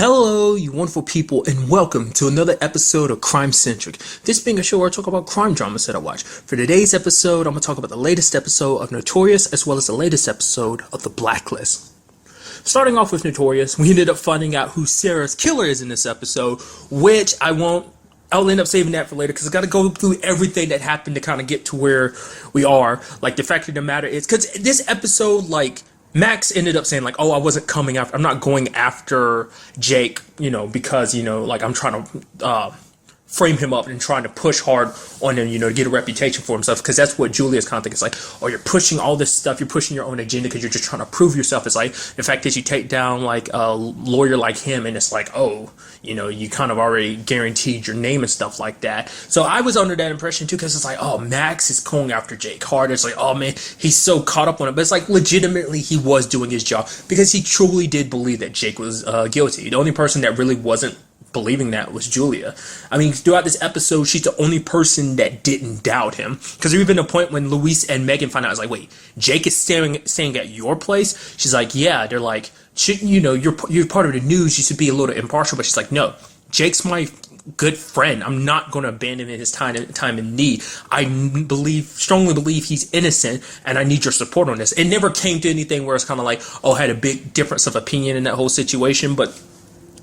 Hello, you wonderful people, and welcome to another episode of Crime Centric. This being a show where I talk about crime dramas that I watch. For today's episode, I'm going to talk about the latest episode of Notorious, as well as the latest episode of the Blacklist. Starting off with Notorious, we ended up finding out who Sarah's killer is in this episode, which I'll end up saving that for later, because I got to go through everything that happened to kind of get to where we are. Like, the fact of the matter is, because this episode, like, Max ended up saying, like, oh, I'm not going after Jake, because, like, I'm trying to frame him up and trying to push hard on him, to get a reputation for himself, because that's what Julia's kind of thinking. It's like, oh, you're pushing all this stuff, you're pushing your own agenda because you're just trying to prove yourself. It's like, the fact that you take down, like, a lawyer like him, and it's like, oh, you kind of already guaranteed your name and stuff like that. So I was under that impression too, because it's like, oh, Max is going after Jake hard. It's like, oh man, he's so caught up on it. But it's like, legitimately, he was doing his job, because he truly did believe that Jake was guilty. The only person that really wasn't believing that was Julia. I mean, throughout this episode, she's the only person that didn't doubt him, because there even a point when Luis and Megan find out, it's like, wait, Jake is staying at your place? She's like, yeah. They're like, shouldn't you're part of the news, you should be a little impartial. But she's like, no, Jake's my good friend. I'm not going to abandon his time in need. I strongly believe he's innocent, and I need your support on this. It never came to anything where it's kind of like, oh, I had a big difference of opinion in that whole situation, but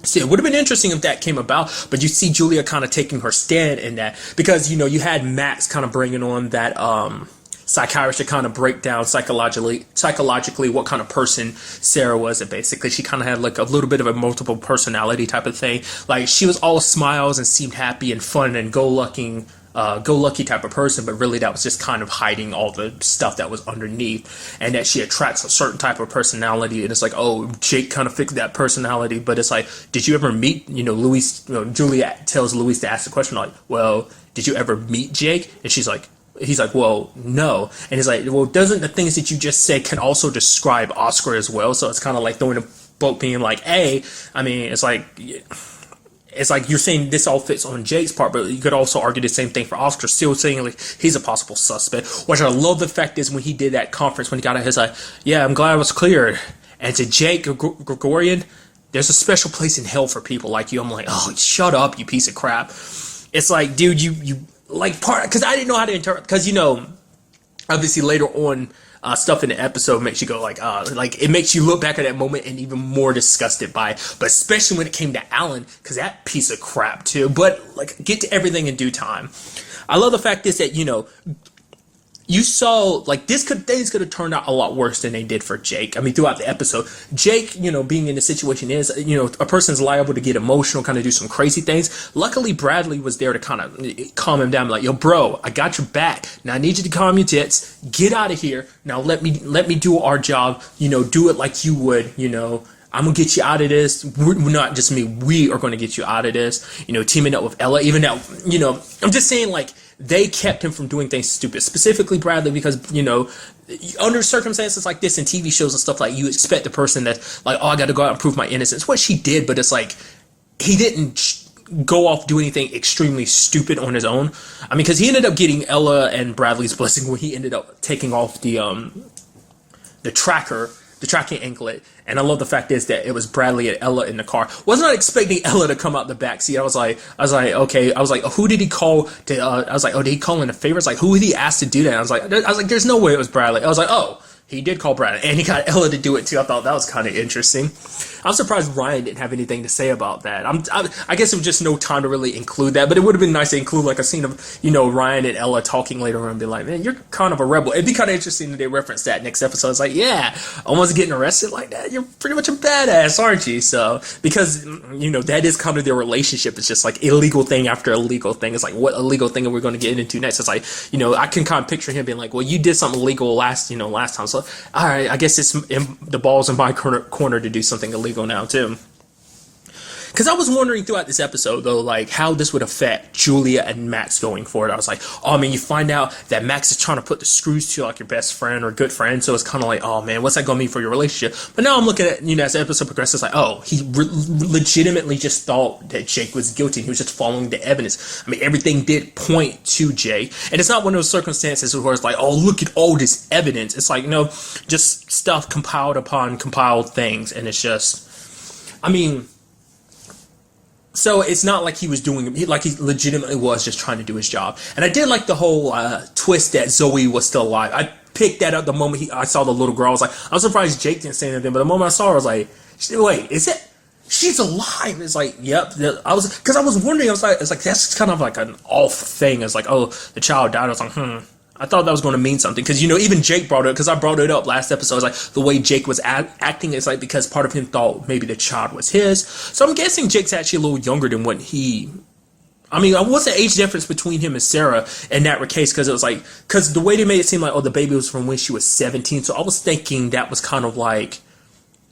see, it would have been interesting if that came about. But you see Julia kind of taking her stand in that, because you had Max kind of bringing on that psychiatrist to kind of break down psychologically what kind of person Sarah was. And basically she kind of had like a little bit of a multiple personality type of thing. Like, she was all smiles and seemed happy and fun and go lucky type of person, but really that was just kind of hiding all the stuff that was underneath, and that she attracts a certain type of personality. And it's like, oh, Jake kind of fixed that personality. But it's like, did you ever meet, Luis? Julia tells Luis to ask the question, like, well, did you ever meet Jake? And he's like, well, no. And he's like, well, doesn't the things that you just said can also describe Oscar as well? So it's kind of like throwing a boat, being like, hey, I mean, it's like you're saying this all fits on Jake's part, but you could also argue the same thing for Oscar, still saying like he's a possible suspect. Which I love the fact is when he did that conference, when he got out, he's like, yeah, I'm glad I was cleared. And to Jake Gregorian, there's a special place in hell for people like you. I'm like, oh, shut up, you piece of crap. It's like, dude, you like part, because I didn't know how to interpret, because obviously later on, stuff in the episode makes you go like it makes you look back at that moment and even more disgusted by it. But especially when it came to Alan, because that piece of crap too. But like, get to everything in due time. I love the fact is that you saw, like, things could have turned out a lot worse than they did for Jake. I mean, throughout the episode, Jake, being in the situation is, a person's liable to get emotional, kind of do some crazy things. Luckily, Bradley was there to kind of calm him down, like, yo, bro, I got your back. Now I need you to calm your tits. Get out of here. Now let me do our job. Do it like you would. I'm gonna get you out of this. We're not just me. We are gonna get you out of this. Teaming up with Ella. Even now, I'm just saying, like, they kept him from doing things stupid. Specifically Bradley, because, under circumstances like this in TV shows and stuff, like, you expect the person that's like, oh, I got to go out and prove my innocence. What she did, but it's like, he didn't go off do anything extremely stupid on his own. I mean, because he ended up getting Ella and Bradley's blessing when he ended up taking off the tracking anklet. And I love the fact is that it was Bradley and Ella in the car. Was not expecting Ella to come out the back seat. I was like, okay. I was like, who did he call to? I was like, oh, did he call in a favor? It's like, who did he ask to do that? I was like, there's no way it was Bradley. I was like, oh, he did call Bradley, and he got Ella to do it too. I thought that was kind of interesting. I'm surprised Ryan didn't have anything to say about that. I guess it was just no time to really include that, but it would have been nice to include like a scene of, Ryan and Ella talking later on and be like, man, you're kind of a rebel. It'd be kind of interesting that they reference that next episode. It's like, yeah, almost getting arrested like that. You're pretty much a badass, aren't you? So, because, that is kind of their relationship. It's just like illegal thing after illegal thing. It's like, what illegal thing are we going to get into next? It's like, I can kind of picture him being like, well, you did something illegal last time. So, all right, I guess the ball's in my corner to do something illegal now too. Because I was wondering throughout this episode, though, like, how this would affect Julia and Max going forward. I was like, oh, I mean, you find out that Max is trying to put the screws to, like, your best friend or good friend, so it's kind of like, oh, man, what's that going to mean for your relationship? But now I'm looking at, as the episode progresses, like, oh, he legitimately just thought that Jake was guilty. He was just following the evidence. I mean, everything did point to Jake. And it's not one of those circumstances where it's like, oh, look at all this evidence. It's like, no, just stuff compiled upon compiled things. And it's just, I mean, So it's not like he was doing, like he legitimately was just trying to do his job. And I did like the whole twist that Zoe was still alive. I picked that up the moment I saw the little girl. I was like, I'm surprised Jake didn't say anything. But the moment I saw her, I was like, wait, is it? She's alive. It's like, yep. Because I was wondering. It's like that's kind of like an off thing. It's like, oh, the child died. I was like, I thought that was going to mean something because even Jake brought it up because I brought it up last episode. It's like the way Jake was acting is like because part of him thought maybe the child was his. So I'm guessing Jake's actually a little younger than what he. I mean, what's the age difference between him and Sarah in that case? Because it was like because the way they made it seem like the baby was from when she was 17. So I was thinking that was kind of like.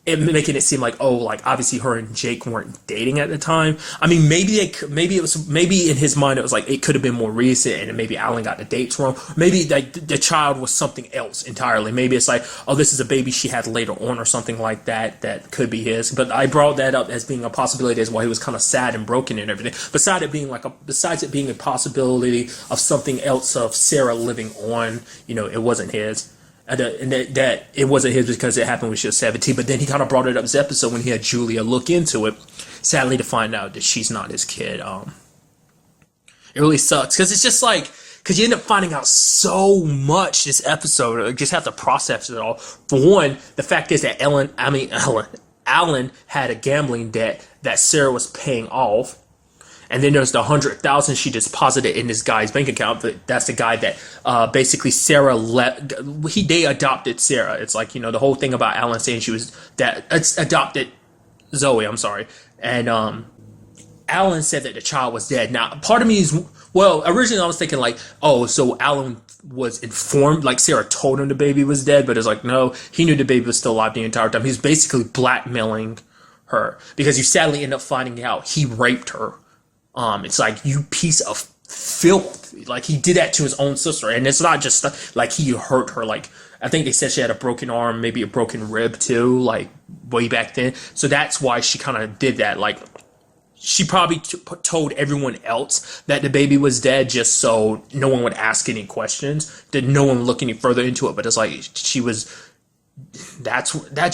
It making it seem like obviously her and Jake weren't dating at the time. I mean maybe in his mind it was like it could have been more recent and maybe Alan got the dates wrong. Maybe like the child was something else entirely. Maybe it's like this is a baby she had later on or something like that could be his. But I brought that up as being a possibility as why he was kind of sad and broken and everything. Besides it being a possibility of something else of Sarah living on, it wasn't his. And that it wasn't his because it happened when she was 17. But then he kind of brought it up this episode when he had Julia look into it, sadly to find out that she's not his kid. It really sucks because it's just like because you end up finding out so much this episode. You just have to process it all. For one, the fact is that Alan had a gambling debt that Sarah was paying off. And then there's the 100,000 she deposited in this guy's bank account. That's the guy that basically Sarah they adopted Sarah. It's like the whole thing about Alan saying she was adopted Zoe. I'm sorry, and Alan said that the child was dead. Now, part of me is originally I was thinking like, so Alan was informed, like Sarah told him the baby was dead, but it's like no, he knew the baby was still alive the entire time. He was basically blackmailing her because you sadly end up finding out he raped her. It's like, you piece of filth. Like, he did that to his own sister. And it's not just, like, he hurt her. Like, I think they said she had a broken arm, maybe a broken rib, too, like, way back then. So that's why she kind of did that. Like, she probably told everyone else that the baby was dead just so no one would ask any questions. That no one would look any further into it. But it's like, she was... That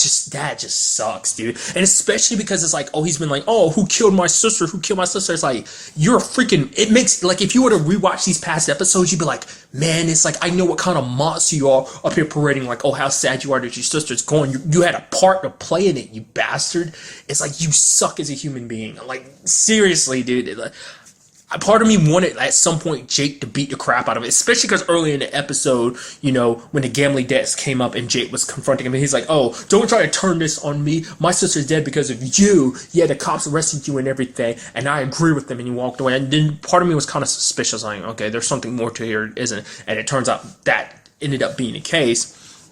just sucks, dude. And especially because it's like, he's been like, who killed my sister? It's like, you're a freaking, it makes, like, if you were to rewatch these past episodes, you'd be like, man, it's like, I know what kind of monster you are up here parading, like, how sad you are that your sister's gone. You had a part to play in it, you bastard. It's like, you suck as a human being. Like, seriously, dude. Like, part of me wanted at some point Jake to beat the crap out of it, especially because early in the episode, when the gambling debts came up and Jake was confronting him, and he's like, don't try to turn this on me. My sister's dead because of you. Yeah, the cops arrested you and everything, and I agree with them, and you walked away. And then part of me was kind of suspicious, like, okay, there's something more to here, isn't it? And it turns out that ended up being the case.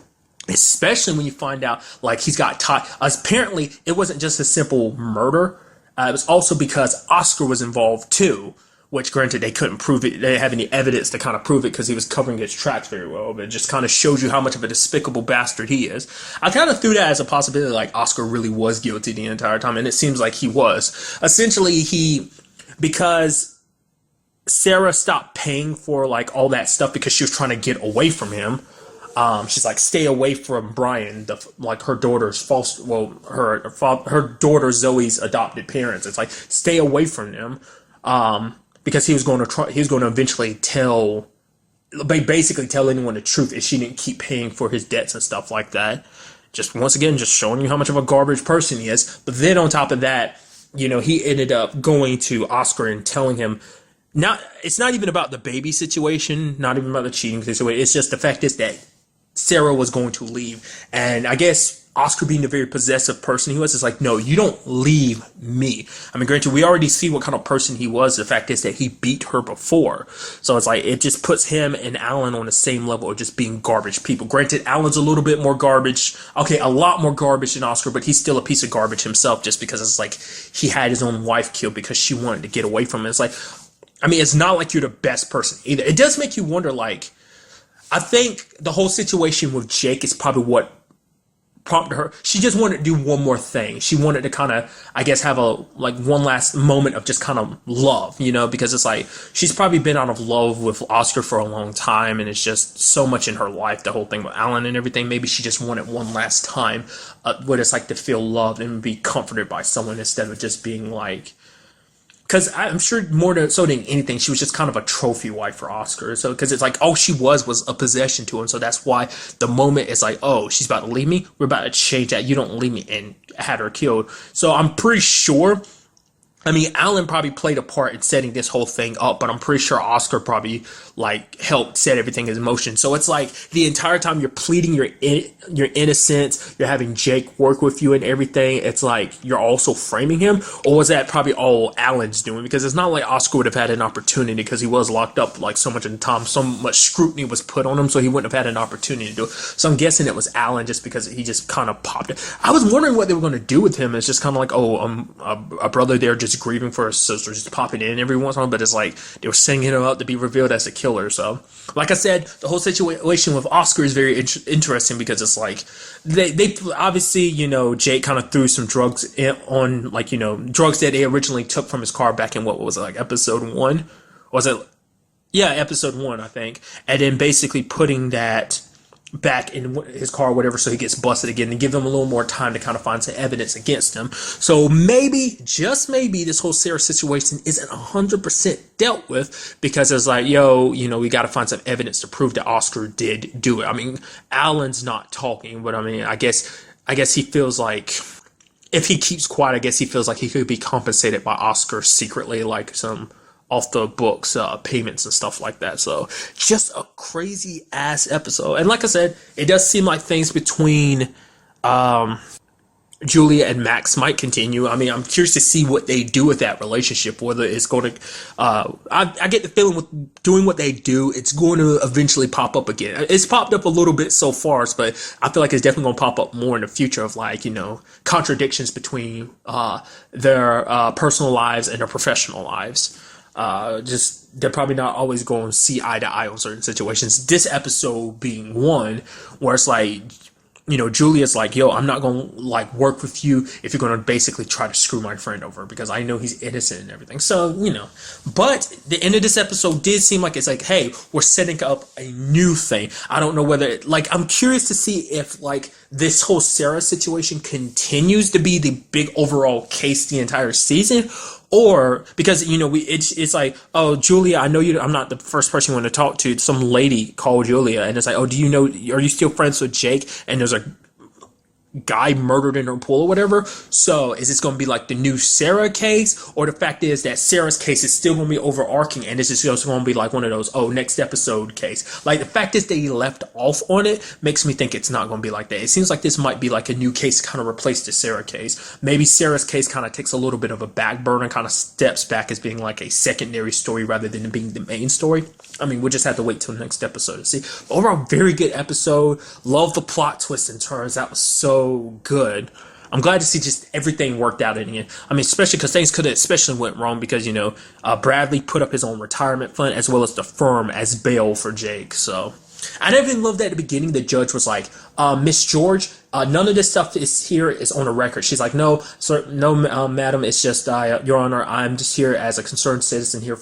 Especially when you find out, like, he's got apparently, it wasn't just a simple murder. It was also because Oscar was involved, too. Which, granted, they couldn't prove it. They didn't have any evidence to kind of prove it because he was covering his tracks very well. But it just kind of shows you how much of a despicable bastard he is. I kind of threw that as a possibility, like Oscar really was guilty the entire time. And it seems like he was. Essentially, because Sarah stopped paying for, like, all that stuff because she was trying to get away from him. She's like, stay away from Brian, her daughter's her daughter Zoe's adopted parents. It's like, stay away from them. Because he was going to eventually basically tell anyone the truth if she didn't keep paying for his debts and stuff like that. Just once again, just showing you how much of a garbage person he is. But then on top of that, he ended up going to Oscar and telling him, it's not even about the baby situation, not even about the cheating situation. It's just the fact is that Sarah was going to leave. And I guess Oscar being the very possessive person he was, is like, no, you don't leave me. I mean, granted, we already see what kind of person he was. The fact is that he beat her before. So it's like, it just puts him and Alan on the same level of just being garbage people. Granted, Alan's a little bit more garbage. Okay, a lot more garbage than Oscar, but he's still a piece of garbage himself just because it's like he had his own wife killed because she wanted to get away from him. It's like, I mean, it's not like you're the best person either. It does make you wonder, like, I think the whole situation with Jake is probably what prompted her. She just wanted to do one more thing. She wanted to kind of, I guess, have one last moment of just kind of love, because it's like, she's probably been out of love with Oscar for a long time, and it's just so much in her life, the whole thing with Alan and everything. Maybe she just wanted one last time, what it's like to feel loved and be comforted by someone instead of just being like, because I'm sure more so than anything, she was just kind of a trophy wife for Oscar. So, because it's like all she was a possession to him. So that's why the moment it's like, oh, she's about to leave me, we're about to change that. You don't leave me, and had her killed. So I'm pretty sure. I mean, Alan probably played a part in setting this whole thing up, but I'm pretty sure Oscar probably like helped set everything in motion. So it's like the entire time you're pleading your innocence, you're having Jake work with you and everything. It's like you're also framing him, or was that probably all Alan's doing? Because it's not like Oscar would have had an opportunity because he was locked up like so much in time, so much scrutiny was put on him, so he wouldn't have had an opportunity to do it. So I'm guessing it was Alan just because he just kind of popped it. I was wondering what they were going to do with him. It's just kind of like, a brother there just grieving for his sister, just popping in every once in a while, but it's like they were singing him out to be revealed as a killer. So, like I said, the whole situation with Oscar is very interesting because it's like they obviously, you know, Jake kind of threw some drugs on, like, you know, drugs that they originally took from his car back in what was it, like episode 1? Was it? Yeah, episode 1, I think, and then basically putting that back in his car or whatever, so he gets busted again, and give him a little more time to kind of find some evidence against him. So maybe, just maybe, this whole Sarah situation isn't 100% dealt with, because it's like, yo, you know, we got to find some evidence to prove that Oscar did do it. I mean, Alan's not talking, but I mean, I guess he feels like if he keeps quiet, I guess he feels like he could be compensated by Oscar secretly, like some off the books payments and stuff like that. So just a crazy ass episode. And like I said, it does seem like things between Julia and Max might continue. I mean, I'm curious to see what they do with that relationship, whether it's going to I get the feeling with doing what they do, it's going to eventually pop up again. It's popped up a little bit so far, but I feel like it's definitely going to pop up more in the future, of like, you know, contradictions between their personal lives and their professional lives. Just they're probably not always going to see eye to eye on certain situations. This episode being one where it's like, you know, Julia's like, yo, I'm not going to like work with you if you're going to basically try to screw my friend over, because I know he's innocent and everything. So, you know, but the end of this episode did seem like it's like, hey, we're setting up a new thing. I don't know whether, like, I'm curious to see if like this whole Sarah situation continues to be the big overall case the entire season, or because, you know, it's like, oh, Julia, I know I'm not the first person you want to talk to. Some lady called Julia, and it's like, oh, do you know, are you still friends with Jake? And there's a guy murdered in her pool or whatever. So is this going to be like the new Sarah case, or the fact is that Sarah's case is still going to be overarching, and this is just going to be like one of those, oh, next episode case? Like, the fact is they left off on it makes me think it's not going to be like that. It seems like this might be like a new case to kind of replace the Sarah case. Maybe Sarah's case kind of takes a little bit of a back burner, kind of steps back as being like a secondary story rather than being the main story. I mean, we'll just have to wait till the next episode to see. But overall, very good episode. Love the plot twists and turns. That was so good. I'm glad to see just everything worked out in the end. I mean, especially because things could have especially went wrong because, you know, Bradley put up his own retirement fund as well as the firm as bail for Jake. So I didn't even love that at the beginning. The judge was like, Miss George, none of this stuff is on a record. She's like, no, sir, no, madam, it's just, Your Honor, I'm just here as a concerned citizen here,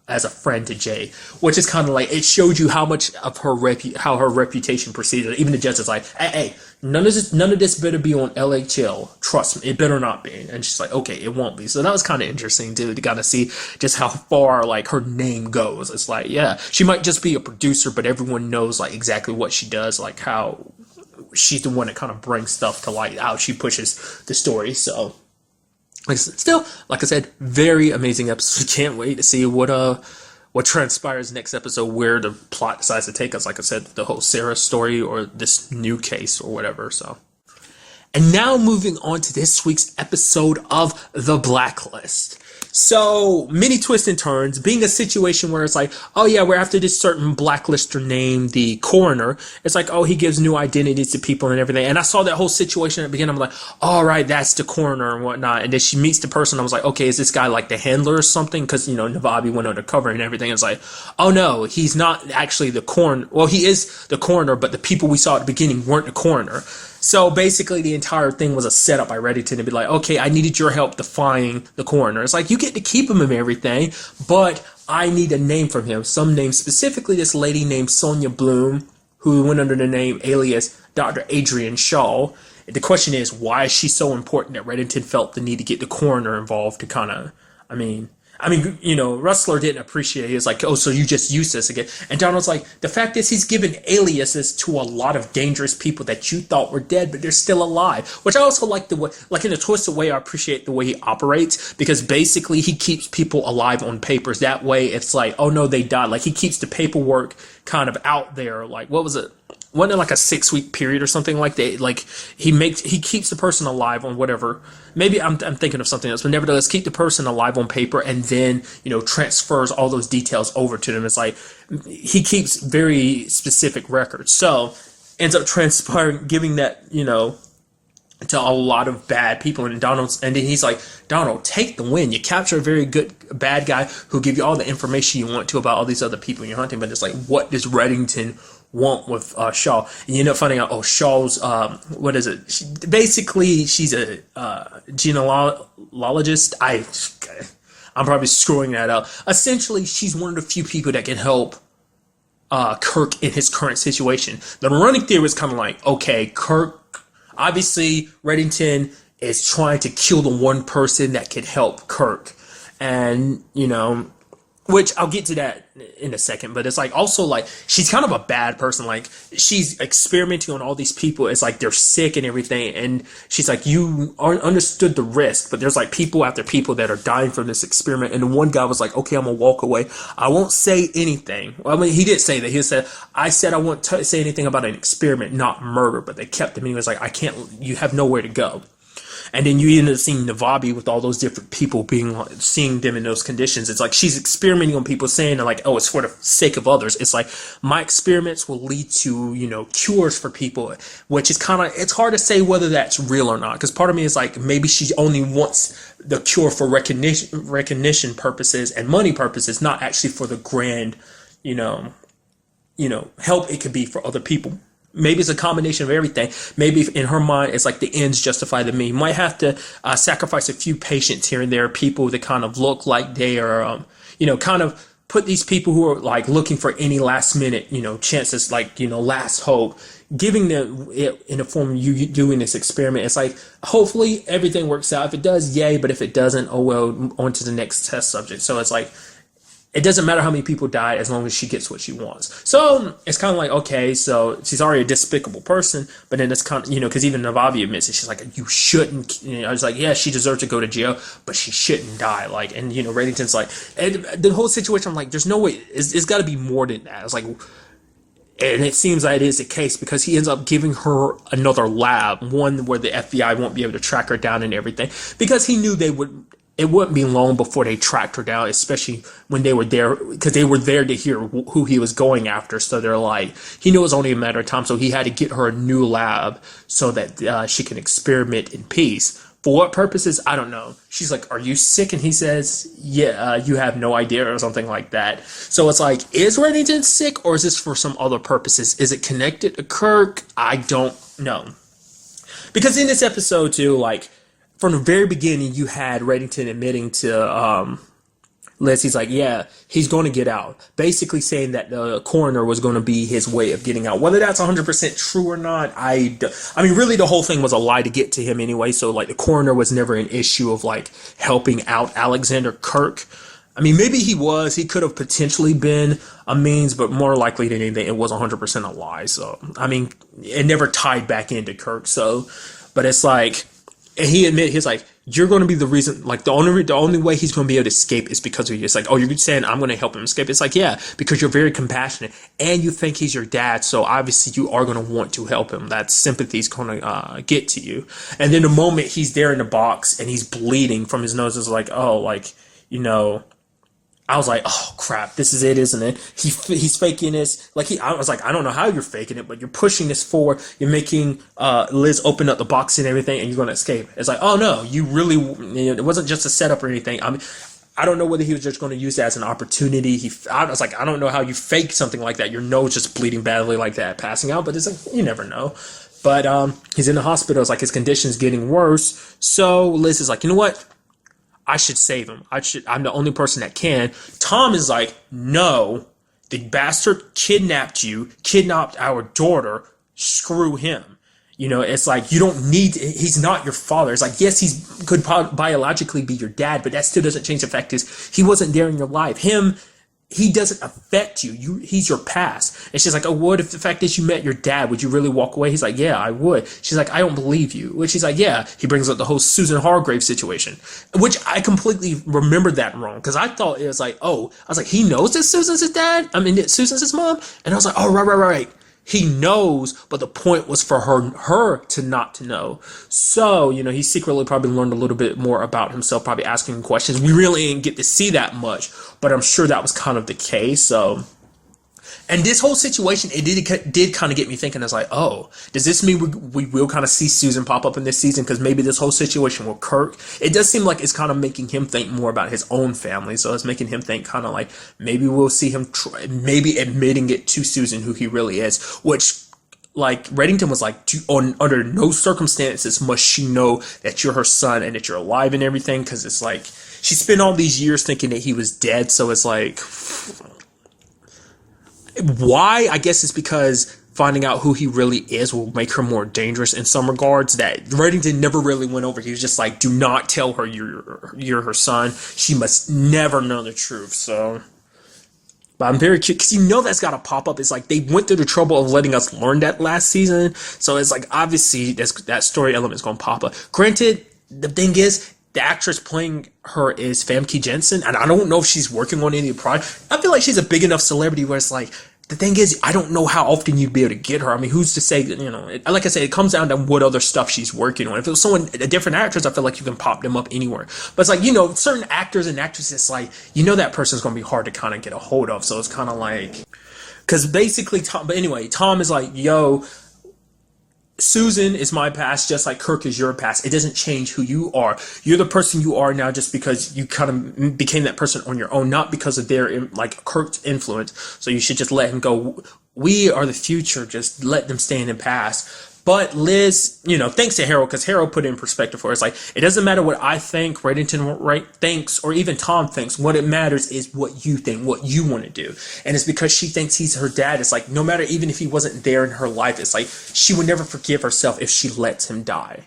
as a friend to Jay, which is kind of like, it showed you how much of her how her reputation proceeded. Even the judge is like, hey, none of this better be on LHL. Trust me, it better not be. And she's like, okay, it won't be. So that was kind of interesting to kind of see just how far like her name goes. It's like, yeah, she might just be a producer, but everyone knows like exactly what she does, like how she's the one that kind of brings stuff to light, how she pushes the story. So still, like I said, very amazing episode. Can't wait to see what transpires next episode, where the plot decides to take us. Like I said, the whole Sarah story or this new case or whatever. So, and now moving on to this week's episode of The Blacklist. So many twists and turns, being a situation where it's like, oh yeah, we're after this certain blacklister named the coroner. It's like, oh, he gives new identities to people and everything. And I saw that whole situation at the beginning. I'm like, all right, that's the coroner and whatnot. And then she meets the person. I was like, okay, is this guy like the handler or something? Because, you know, Navabi went undercover and everything. It's like, oh no, he's not actually the coroner. Well, he is the coroner, but the people we saw at the beginning weren't the coroner. So basically the entire thing was a setup by Reddington to be like, okay, I needed your help to find the coroner. It's like, you get to keep him and everything, but I need a name from him. Some name, specifically this lady named Sonia Bloom, who went under the name alias Dr. Adrian Shaw. The question is, why is she so important that Reddington felt the need to get the coroner involved to kind of, Rustler didn't appreciate it. He was like, oh, so you just used this again. And Donald's like, the fact is he's given aliases to a lot of dangerous people that you thought were dead, but they're still alive. Which I also like the way, like in a twisted way, I appreciate the way he operates, because basically he keeps people alive on papers. That way it's like, oh no, they died. Like he keeps the paperwork kind of out there. Like, what was it? Wasn't it like a 6-week period or something like that? Like he keeps the person alive on whatever. Maybe I'm thinking of something else, but nevertheless, keep the person alive on paper and then transfers all those details over to them. It's like he keeps very specific records. So ends up giving that to a lot of bad people. And then he's like, Donald, take the win. You capture a very good bad guy who give you all the information you want to about all these other people you're hunting. But it's like, what does Reddington want with Shaw? And you end up finding out, Shaw's what is it? She's a genealogist. I'm probably screwing that up. Essentially, she's one of the few people that can help Kirk in his current situation. The running theory is kind of like, okay, Kirk, obviously Reddington is trying to kill the one person that can help Kirk, and which I'll get to that in a second, but it's like also like she's kind of a bad person. Like she's experimenting on all these people. It's like they're sick and everything, and she's like, you understood the risk, but there's like people after people that are dying from this experiment. And the one guy was like, okay, I'm gonna walk away. I won't say anything. Well, I mean, he did say that. He said, I said I won't say anything about an experiment, not murder. But they kept him, and he was like, I can't. You have nowhere to go. And then you end up seeing Navabi with all those different people seeing them in those conditions. It's like she's experimenting on people, saying like, oh, it's for the sake of others. It's like my experiments will lead to, cures for people, which is it's hard to say whether that's real or not. Because part of me is like, maybe she only wants the cure for recognition purposes and money purposes, not actually for the grand, help it could be for other people. Maybe it's a combination of everything. Maybe in her mind, it's like the ends justify the means. Might have to sacrifice a few patients here and there, people that kind of look like they are, kind of put these people who are like looking for any last minute, chances, like, last hope, giving them it in the form of you doing this experiment. It's like, hopefully everything works out. If it does, yay. But if it doesn't, oh well, on to the next test subject. So it's like, it doesn't matter how many people die as long as she gets what she wants. So it's kind of like, okay, so she's already a despicable person, but then it's kind of, because even Navabi admits it. She's like, you shouldn't, I was like, yeah, she deserves to go to jail, but she shouldn't die. Like, and, Reddington's like, and the whole situation, I'm like, there's no way, it's got to be more than that. It's like, and it seems like it is the case, because he ends up giving her another lab, one where the FBI won't be able to track her down and everything, because he knew it wouldn't be long before they tracked her down, especially when they were there, because they were there to hear who he was going after. So they're like, he knew it was only a matter of time, so he had to get her a new lab so that she can experiment in peace. For what purposes, I don't know. She's like, are you sick? And he says, yeah, you have no idea, or something like that. So it's like, is Reddington sick, or is this for some other purposes? Is it connected to Kirk? I don't know. Because in this episode, too, like, from the very beginning, you had Reddington admitting to Liz, he's like, yeah, he's going to get out. Basically saying that the coroner was going to be his way of getting out. Whether that's 100% true or not, I mean, really, the whole thing was a lie to get to him anyway. So, like, the coroner was never an issue of, like, helping out Alexander Kirk. I mean, maybe he could have potentially been a means, but more likely than anything, it was 100% a lie. So, I mean, it never tied back into Kirk. So, but it's like, and he admitted, he's like, you're going to be the reason, like, the only way he's going to be able to escape is because of you. It's like, oh, you're saying I'm going to help him escape. It's like, yeah, because you're very compassionate and you think he's your dad. So obviously you are going to want to help him. That sympathy is going to get to you. And then the moment he's there in the box and he's bleeding from his nose, is like, oh, like, I was like, oh crap, this is it, isn't it? He's faking this. Like I was like, I don't know how you're faking it, but you're pushing this forward. You're making Liz open up the box and everything, and you're going to escape. It's like, oh no, you really, it wasn't just a setup or anything. I mean, I don't know whether he was just going to use it as an opportunity. I was like, I don't know how you fake something like that. Your nose just bleeding badly like that, passing out, but it's like, you never know. But he's in the hospital. It's like his condition's getting worse. So Liz is like, you know what? I should save him. I'm the only person that can. Tom is like, no, the bastard kidnapped our daughter. Screw him. You know, it's like you don't need. He's not your father. It's like yes, he's could biologically be your dad, but that still doesn't change the fact is he wasn't there in your life. He doesn't affect you. He's your past. And she's like, oh, what if the fact is you met your dad? Would you really walk away? He's like, yeah, I would. She's like, I don't believe you. Which she's like, yeah. He brings up the whole Susan Hargrave situation, which I completely remembered that wrong because I thought it was like, oh, I was like, he knows that Susan's his dad. I mean, that Susan's his mom. And I was like, oh, right. He knows, but the point was for her to not to know. So, you know, he secretly probably learned a little bit more about himself, probably asking questions. We really didn't get to see that much, but I'm sure that was kind of the case. So, and this whole situation, it did kind of get me thinking. I was like, oh, does this mean we will kind of see Susan pop up in this season? Because maybe this whole situation with Kirk, it does seem like it's kind of making him think more about his own family. So it's making him think kind of like maybe we'll see him maybe admitting it to Susan who he really is, which like Reddington was like, under no circumstances must she know that you're her son and that you're alive and everything. Because it's like she spent all these years thinking that he was dead. So it's like, why? I guess it's because finding out who he really is will make her more dangerous in some regards. That Reddington never really went over. He was just like, do not tell her you're her son. She must never know the truth. So, but I'm very curious because you know that's got to pop up. It's like they went through the trouble of letting us learn that last season. So it's like obviously that story element is going to pop up. Granted, the thing is, the actress playing her is Famke Janssen, and I don't know if she's working on any project. I feel like she's a big enough celebrity where it's like, the thing is, I don't know how often you'd be able to get her. I mean, who's to say that, you know, like I said, it comes down to what other stuff she's working on. If it was a different actress, I feel like you can pop them up anywhere. But it's like, you know, certain actors and actresses, it's like, you know, that person's going to be hard to kind of get a hold of. So it's kind of like, because basically, Tom is like, yo, Susan is my past, just like Kirk is your past. It doesn't change who you are. You're the person you are now just because you kind of became that person on your own, not because of their, like, Kirk's influence. So you should just let him go. We are the future. Just let them stay in the past. But Liz, you know, thanks to Harold, because Harold put it in perspective for us. Like, it doesn't matter what I think, Reddington thinks, or even Tom thinks. What it matters is what you think, what you want to do. And it's because she thinks he's her dad. It's like, no matter, even if he wasn't there in her life, it's like, she would never forgive herself if she lets him die.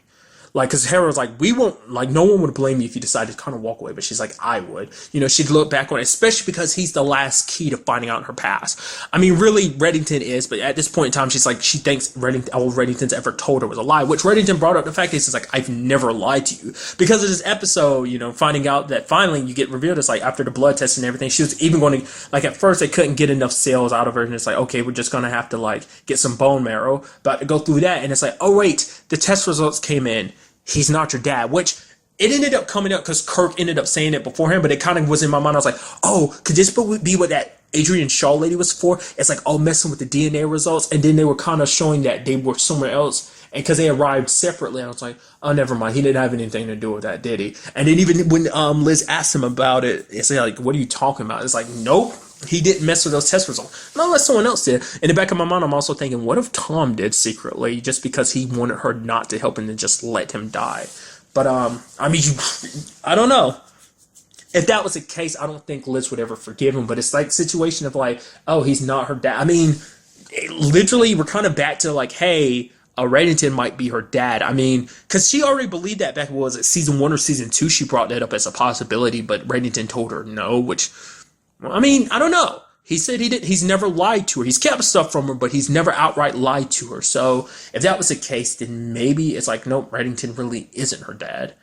Like, because Harold's like, we won't, like, no one would blame you if you decided to kind of walk away. But she's like, I would. You know, she'd look back on it, especially because he's the last key to finding out her past. I mean, really, Reddington is, but at this point in time, she's like, she thinks all Reddington's ever told her was a lie, which Reddington brought up the fact that he's like, I've never lied to you. Because of this episode, you know, finding out that finally you get revealed, it's like, after the blood test and everything, she was even going to, like, at first they couldn't get enough cells out of her, and it's like, okay, we're just going to have to, like, get some bone marrow, about to go through that, and it's like, oh, wait, the test results came in. He's not your dad, which it ended up coming up because Kirk ended up saying it beforehand, but it kind of was in my mind. I was like, oh, could this be what that Adrian Shaw lady was for? It's like, oh, messing with the DNA results. And then they were kind of showing that they were somewhere else. And because they arrived separately, I was like, oh, never mind. He didn't have anything to do with that, did he? And then even when Liz asked him about it, it's like, what are you talking about? It's like, nope. He didn't mess with those test results. Not unless someone else did. In the back of my mind, I'm also thinking, what if Tom did secretly just because he wanted her not to help him and just let him die? But, I mean, I don't know. If that was the case, I don't think Liz would ever forgive him. But it's like a situation of like, oh, he's not her dad. I mean, literally, we're kind of back to like, hey, Reddington might be her dad. I mean, because she already believed that back, was it season 1 or season 2? She brought that up as a possibility, but Reddington told her no, which... I mean, I don't know. He said he's never lied to her. He's kept stuff from her, but he's never outright lied to her. So if that was the case, then maybe it's like, nope, Reddington really isn't her dad.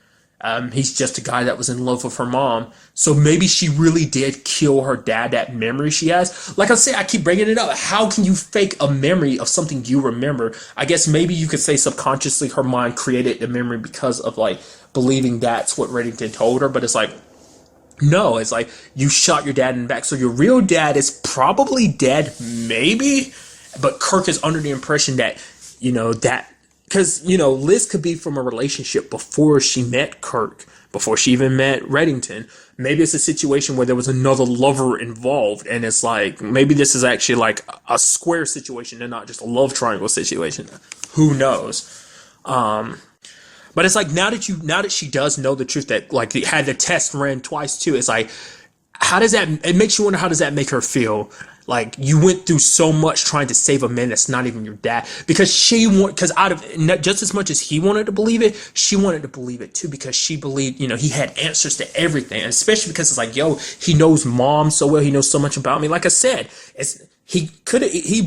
He's just a guy that was in love with her mom. So maybe she really did kill her dad, that memory she has. Like I say, I keep bringing it up. How can you fake a memory of something you remember? I guess maybe you could say subconsciously her mind created the memory because of like believing that's what Reddington told her. But it's like, no, it's like you shot your dad in the back. So your real dad is probably dead, maybe. But Kirk is under the impression that, you know, that because, you know, Liz could be from a relationship before she met Kirk, before she even met Reddington. Maybe it's a situation where there was another lover involved. And it's like, maybe this is actually like a square situation and not just a love triangle situation. Who knows? But it's like now that she does know the truth, that like had the test ran twice too, it's like, how does that, it makes you wonder, how does that make her feel? Like, you went through so much trying to save a man that's not even your dad. Because out of, just as much as he wanted to believe it, she wanted to believe it too, because she believed, he had answers to everything. And especially because it's like, yo, he knows mom so well, he knows so much about me. Like I said, he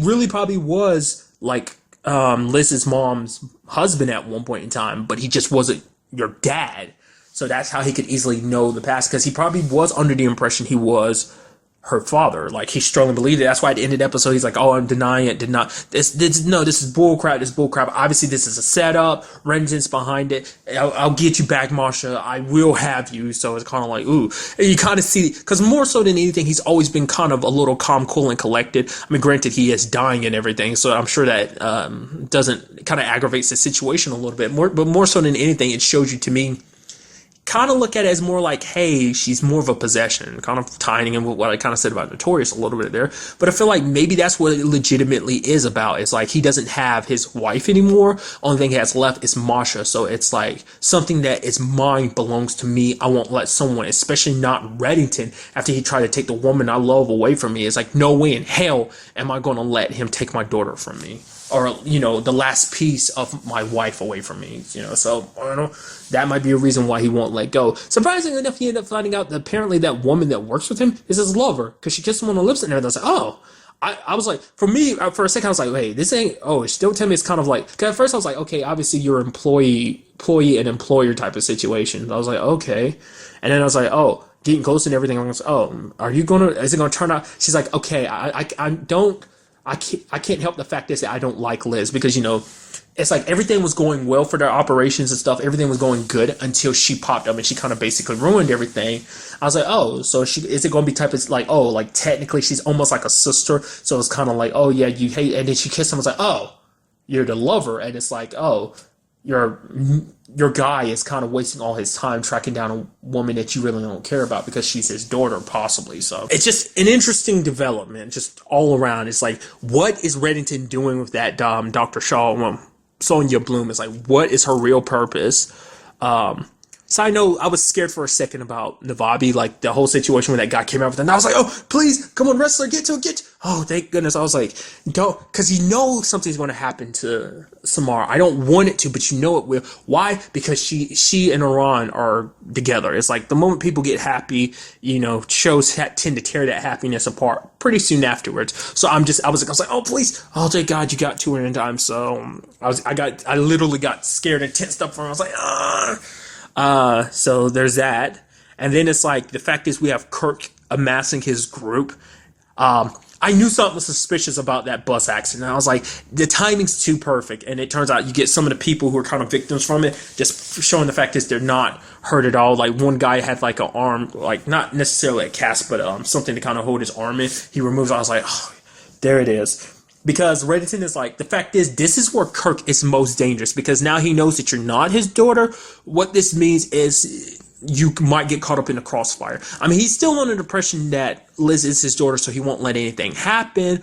really probably was like, Liz's mom's husband at one point in time, but he just wasn't your dad. So that's how he could easily know the past, because he probably was under the impression he was her father. Like, he strongly believed it. That's why at the end of the episode, he's like, oh, I'm denying it. This is bullcrap. This is bullcrap. Obviously, this is a setup. Renton's behind it. I'll get you back, Marsha. I will have you. So it's kind of like, ooh. And you kind of see, because more so than anything, he's always been kind of a little calm, cool, and collected. I mean, granted, he is dying and everything, so I'm sure that doesn't kind of aggravates the situation a little bit more. But more so than anything, it shows you, to me, kind of look at it as more like, hey, she's more of a possession, kind of tying in with what I kind of said about Notorious a little bit there. But I feel like maybe that's what it legitimately is about. It's like, he doesn't have his wife anymore. Only thing he has left is Marsha. So it's like, something that is mine belongs to me. I won't let someone, especially not Reddington, after he tried to take the woman I love away from me. It's like, no way in hell am I going to let him take my daughter from me. Or, the last piece of my wife away from me, so, I don't know, that might be a reason why he won't let go. Surprisingly enough, he ended up finding out that apparently that woman that works with him is his lover, because she kissed him on the lips and everything. I was like, oh, I was like, for me, for a second, I was like, wait, this ain't, don't tell me it's kind of like, because at first I was like, okay, obviously you're employee and employer type of situation. I was like, okay. And then I was like, oh, getting close and everything. I was like, oh, is it going to turn out? She's like, okay, I can't help the fact is that I don't like Liz, because, it's like everything was going well for their operations and stuff. Everything was going good until she popped up and she kind of basically ruined everything. I was like, oh, so is it going to be type of like, oh, like technically she's almost like a sister. So it's kind of like, oh yeah, you hate, and then she kissed him. I was like, oh, you're the lover. And it's like, oh, your guy is kind of wasting all his time tracking down a woman that you really don't care about because she's his daughter, possibly. So it's just an interesting development, just all around. It's like, what is Reddington doing with that Dr. Shaw, Sonia Bloom? Is like, what is her real purpose? So I know I was scared for a second about Navabi, like the whole situation when that guy came out with it. And I was like, oh, please, come on, wrestler, get to it. Oh, thank goodness. I was like, don't, because something's going to happen to Samara. I don't want it to, but it will. Why? Because she and Iran are together. It's like the moment people get happy, shows tend to tear that happiness apart pretty soon afterwards. So I was like, oh, please. Oh, thank God you got to it in time. So I literally got scared and tensed up for him. I was like, so there's that. And then it's like, the fact is we have Kirk amassing his group. I knew something was suspicious about that bus accident. I was like, the timing's too perfect. And it turns out you get some of the people who are kind of victims from it, just showing the fact is they're not hurt at all. Like, one guy had like an arm, like not necessarily a cast, but something to kind of hold his arm in. He removes it. I was like, oh, there it is. Because Reddington is like, the fact is, this is where Kirk is most dangerous, because now he knows that you're not his daughter. What this means is you might get caught up in the crossfire. I mean, he's still under the impression that Liz is his daughter, so he won't let anything happen.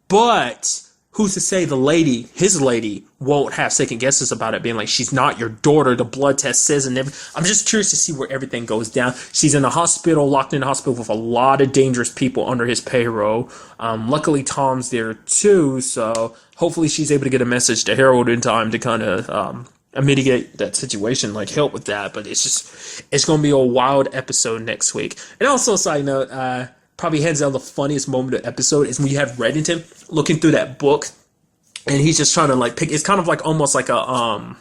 But who's to say his lady, won't have second guesses about it, being like, she's not your daughter. The blood test says, and everything. I'm just curious to see where everything goes down. She's in the hospital, locked in the hospital with a lot of dangerous people under his payroll. Luckily, Tom's there too, so hopefully she's able to get a message to Harold in time to kind of mitigate that situation, like help with that. But it's going to be a wild episode next week. And also, side note, probably hands down the funniest moment of the episode is when you have Reddington looking through that book, and he's just trying to like pick. It's kind of like almost like a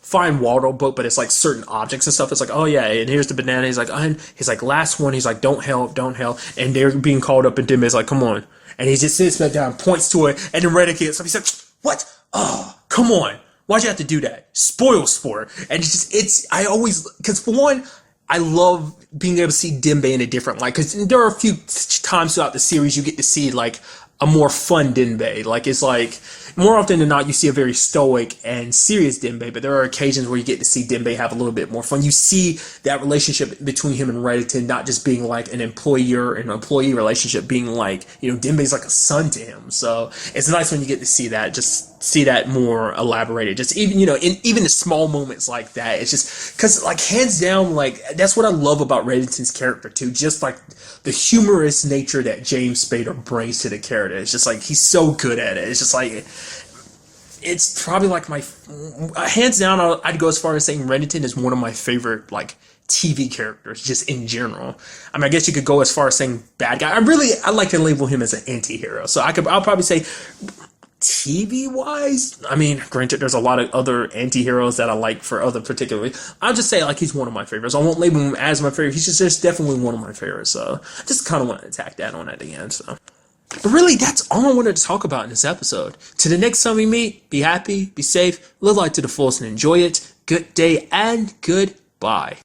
Find Waldo book, but it's like certain objects and stuff. It's like, oh yeah, and here's the banana. He's like, last one. He's like, don't help, and they're being called up, and Dim is like, come on, and he just sits back down, points to it, and then Reddington. So he said, what? Oh, come on. Why'd you have to do that? Spoil sport. And because for one, I love being able to see Dembe in a different light, because there are a few times throughout the series you get to see like a more fun Dembe. Like, it's like, more often than not, you see a very stoic and serious Dembe, but there are occasions where you get to see Dembe have a little bit more fun. You see that relationship between him and Reddington not just being like an employer and employee relationship, being like, Dembe's like a son to him. So it's nice when you get to see that, just see that more elaborated. Just even, in even the small moments like that, it's just because, like, hands down, like, that's what I love about Reddington's character too. Just like the humorous nature that James Spader brings to the character. It's just like he's so good at it. It's just like, it's probably like my, hands down, I'd go as far as saying Reddington is one of my favorite, like, TV characters, just in general. I mean, I guess you could go as far as saying bad guy. I like to label him as an anti-hero. So I'll probably say TV wise, I mean, granted, there's a lot of other anti-heroes that I like for other particularly. I'll just say, like, he's one of my favorites. I won't label him as my favorite. He's just definitely one of my favorites. So I just kind of want to attack that on at the end. So. But really, that's all I wanted to talk about in this episode. To the next time we meet, be happy, be safe, live life to the fullest and enjoy it. Good day and goodbye.